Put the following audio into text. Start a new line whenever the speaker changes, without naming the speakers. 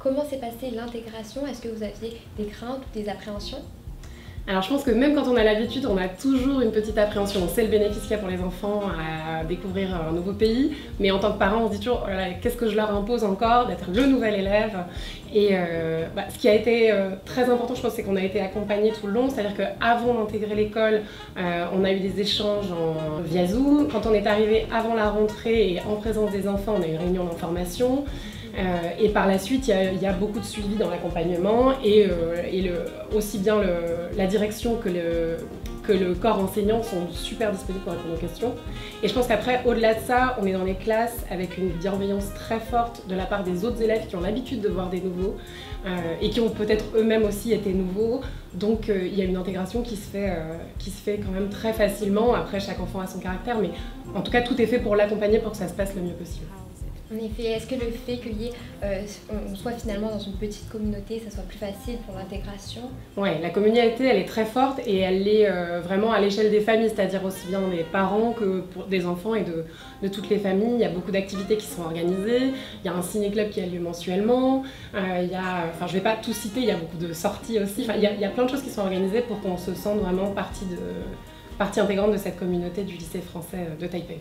comment s'est passée l'intégration? Est-ce que vous aviez des craintes ou des appréhensions?
Alors je pense que même quand on a l'habitude, on a toujours une petite appréhension. On sait le bénéfice qu'il y a pour les enfants à découvrir un nouveau pays, mais en tant que parent, on se dit toujours oh là, qu'est-ce que je leur impose encore d'être le nouvel élève. Et ce qui a été très important, je pense, c'est qu'on a été accompagnés tout le long. C'est-à-dire qu'avant d'intégrer l'école, on a eu des échanges via Zoom. Quand on est arrivé avant la rentrée et en présence des enfants, on a eu une réunion d'information. Et par la suite, il y a beaucoup de suivi dans l'accompagnement et aussi bien la direction que le corps enseignant sont super disponibles pour répondre aux questions. Et je pense qu'après, au-delà de ça, on est dans les classes avec une bienveillance très forte de la part des autres élèves qui ont l'habitude de voir des nouveaux et qui ont peut-être eux-mêmes aussi été nouveaux. Donc il y a une intégration qui se fait quand même très facilement. Après, chaque enfant a son caractère, mais en tout cas, tout est fait pour l'accompagner pour que ça se passe le mieux possible.
En effet, est-ce que le fait qu'on soit finalement dans une petite communauté, ça soit plus facile pour l'intégration?
Oui, la communauté, elle est très forte et elle est vraiment à l'échelle des familles, c'est-à-dire aussi bien des parents que pour des enfants et de toutes les familles. Il y a beaucoup d'activités qui sont organisées, il y a un ciné-club qui a lieu mensuellement, je ne vais pas tout citer, il y a beaucoup de sorties aussi, il y a plein de choses qui sont organisées pour qu'on se sente vraiment partie intégrante de cette communauté du lycée français de Taipei.